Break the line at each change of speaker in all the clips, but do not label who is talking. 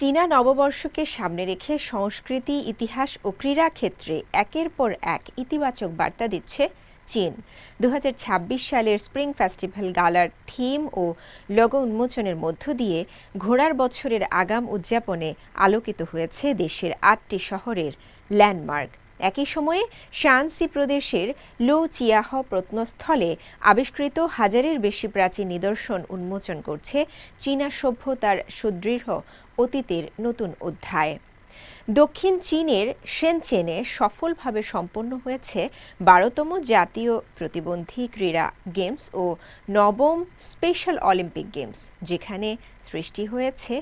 চীনা নববর্ষকে সামনে রেখে সংস্কৃতি, ইতিহাস ও ক্রীড়া ক্ষেত্রে একের পর এক ইতিবাচক বার্তা দিচ্ছে চীন। 2026 সালের স্প্রিং ফেস্টিভ্যাল গালার থিম ও লোগো উন্মোচনের মধ্য দিয়ে ঘোড়ার বছরের আগাম উদযাপনে আলোকিত হয়েছে দেশের 8টি শহরের ল্যান্ডমার্ক। একই সময়ে শানসি প্রদেশের লো চিয়াহ প্রত্নস্থলে আবিষ্কৃত হাজারের বেশি প্রাচীন নিদর্শন উন্মোচন করছে চীনা সভ্যতার সুদৃঢ় অতীতের নতুন অধ্যায়। দক্ষিণ চীনের শেনচেনে সফলভাবে সম্পন্ন হয়েছে 12তম জাতীয় প্রতিবন্ধী ক্রীড়া গেমস ও নবম স্পেশাল অলিম্পিক গেমস, যেখানে সৃষ্টি হয়েছে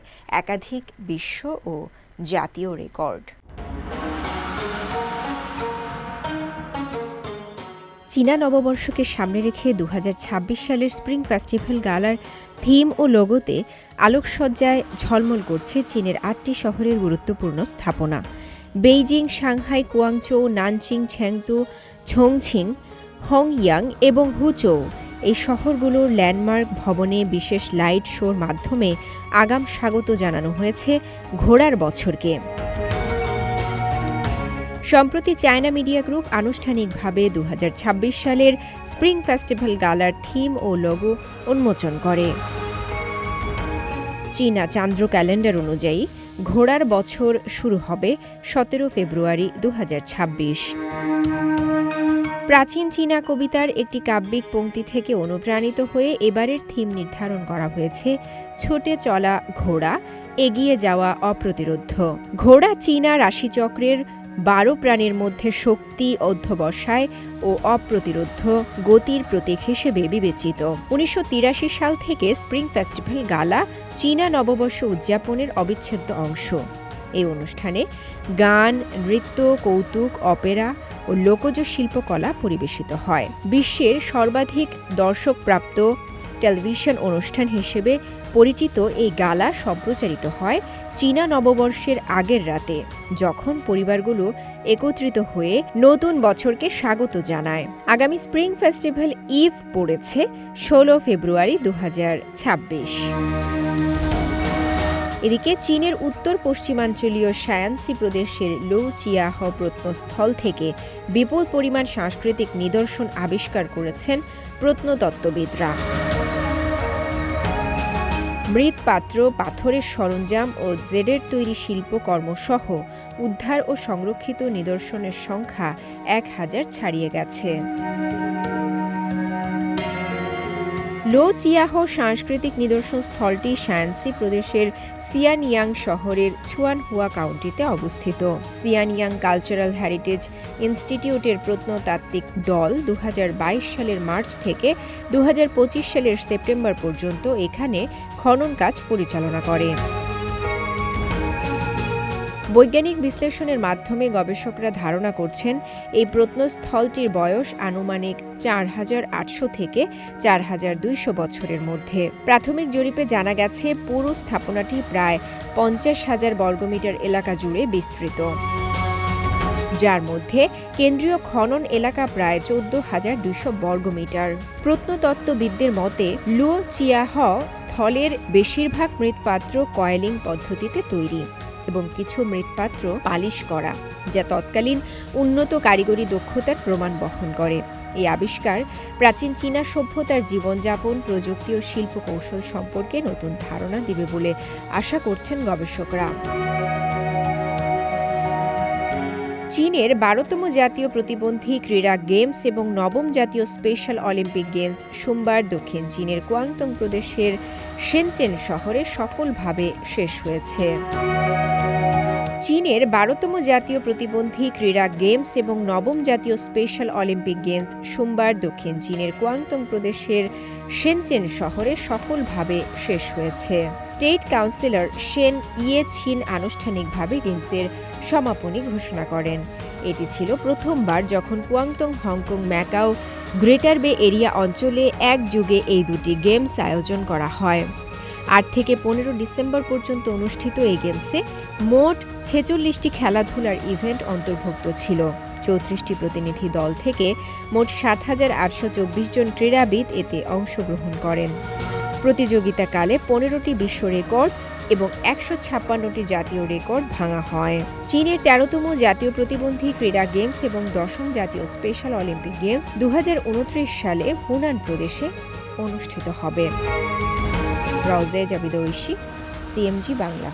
একাধিক বিশ্ব ও জাতীয় রেকর্ড। চীনা নববর্ষকে সামনে রেখে 2026 সালের স্প্রিং ফেস্টিভ্যাল গালার থিম ও লোগোতে আলোকসজ্জায় ঝলমল করছে চীনের 8টি শহরের গুরুত্বপূর্ণ স্থাপনা। Beijing, Shanghai, Guangzhou, Nanjing, Chengdu, Chongqing, হংইয়াং এবং হুচৌ এই শহরগুলোর ল্যান্ডমার্ক ভবনে বিশেষ লাইট শোর মাধ্যমে আগাম স্বাগত জানানো হয়েছে ঘোড়ার বছরকে। সম্প্রতি চায়না মিডিয়া গ্রুপ আনুষ্ঠানিকভাবে 2026 সালের স্প্রিং ফেস্টিভ্যাল গালার থিম ও লোগো উন্মোচন করে। চীনা চান্দ্র ক্যালেন্ডার অনুযায়ী ঘোড়ার বছর শুরু হবে 17 ফেব্রুয়ারি 2026। প্রাচীন চীনা কবিতার একটি কাব্যিক পংক্তি থেকে অনুপ্রাণিত হয়ে এবারের থিম নির্ধারণ করা হয়েছে ছোটে চলা ঘোড়া, এগিয়ে যাওয়া অপ্রতিরোধ্য। ঘোড়া চীনা রাশিচক্রের 12 প্রাণীর মধ্যে শক্তি, অধ্যবসায় ও অপ্রতিরোধ্য গতির প্রতীক হিসেবে বিবেচিত। 1983 সাল থেকে স্প্রিং ফেস্টিভ্যাল গালা চীনা নববর্ষ উদযাপনের অবিচ্ছেদ্য অংশ। এই অনুষ্ঠানে গান, নৃত্য, কৌতুক, অপেরা ও লোকজ শিল্পকলা পরিবেশিত হয়। বিশ্বের সর্বাধিক দর্শকপ্রাপ্ত টেলিভিশন অনুষ্ঠান হিসেবে পরিচিত এই গালা সম্প্রচারিত হয় চীনা নববর্ষের আগের রাতে, যখন পরিবারগুলো একত্রিত হয়ে নতুন বছরকে স্বাগত জানায়। আগামী স্প্রিং ফেস্টিভ্যাল ইভ পড়েছে 16 ফেব্রুয়ারি 2026। এদিকে চীনের উত্তর পশ্চিমাঞ্চলীয় শায়ানসি প্রদেশের লো চিয়াহ প্রত্নস্থল থেকে বিপুল পরিমাণ সাংস্কৃতিক নিদর্শন আবিষ্কার করেছেন প্রত্নতত্ত্ববিদরা। মৃৎপাত্র, পাথরের সরঞ্জাম ও জেডের তৈরি শিল্পকর্মসহ উদ্ধার ও সংরক্ষিত নিদর্শনের সংখ্যা 1000 ছাড়িয়ে গেছে। লো চিয়াহ সাংস্কৃতিক নিদর্শন স্থলটি শায়ানসি প্রদেশের সিয়ানইয়াং শহরের ছুয়ানহুয়া কাউন্টিতে অবস্থিত। সিয়ানইয়াং কালচারাল হেরিটেজ ইনস্টিটিউটের প্রত্নতাত্ত্বিক দল 2022 সালের মার্চ থেকে 2025 সালের সেপ্টেম্বর পর্যন্ত এখানে খনন কাজ পরিচালনা করে। বৈজ্ঞানিক বিশ্লেষণের মাধ্যমে গবেষকরা ধারণা করছেন এই প্রত্নস্থলটির বয়স আনুমানিক 4800 থেকে 4200 বছরের মধ্যে। প্রাথমিক জরিপে জানা গেছে পুরো স্থাপনাটি প্রায় 50,000 বর্গমিটার এলাকা জুড়ে বিস্তৃত, যার মধ্যে কেন্দ্রীয় খনন এলাকা প্রায় 14,200 বর্গমিটার। প্রত্নতত্ত্ববিদদের মতে লো চিয়াহ স্থলের বেশিরভাগ মৃৎপাত্র কয়েলিং পদ্ধতিতে তৈরি এবং কিছু মৃৎপাত্র পালিশ করা, যা তৎকালীন উন্নত কারিগরি দক্ষতার প্রমাণ বহন করে। এই আবিষ্কার প্রাচীন চীনা সভ্যতার জীবনযাপন, প্রযুক্তি ও শিল্প কৌশল সম্পর্কে নতুন ধারণা দেবে বলে আশা করছেন গবেষকরা। চীনের 12তম জাতীয় প্রতিবন্ধী ক্রীড়া গেমস এবং নবম জাতীয় স্পেশাল অলিম্পিক গেমস সোমবার দক্ষিণ চীনের কুয়াংতং প্রদেশের শেনচেন শহরে সফলভাবে শেষ হয়েছে। চীনের 12তম জাতীয় প্রতিবন্ধী ক্রীড়া গেমস এবং নবম জাতীয় স্পেশাল অলিম্পিক গেমস সোমবার দক্ষিণ চীনের কুয়াংতং প্রদেশের শেনচেন শহরে সফলভাবে শেষ হয়েছে। স্টেট কাউন্সিলর শেন ইয়ে ছিন আনুষ্ঠানিকভাবে গেমসের সমাপনী ঘোষণা করেন। এটি ছিল প্রথমবার যখন কুয়াংতং, হংকং, ম্যাকাও, গ্রেটার বে এরিয়া অঞ্চলে একযোগে এই দুটি গেমস আয়োজন করা হয়। 8 থেকে 15 ডিসেম্বর পর্যন্ত অনুষ্ঠিত এই গেমসে মোট 46টি খেলাধুলার ইভেন্ট অন্তর্ভুক্ত ছিল। 34টি প্রতিনিধি দল থেকে মোট 7,824 জন ক্রীড়াবিদ এতে অংশগ্রহণ করেন। প্রতিযোগিতাকালে 15টি বিশ্ব রেকর্ড এবং 156টি জাতীয় রেকর্ড ভাঙা হয়। চীনের 13তম জাতীয় প্রতিবন্ধী ক্রীড়া গেমস এবং 10ম জাতীয় স্পেশাল অলিম্পিক গেমস 2029 সালে হুনান প্রদেশে অনুষ্ঠিত হবে। রওজে জাবিদ ঐশী, সিএমজি বাংলা।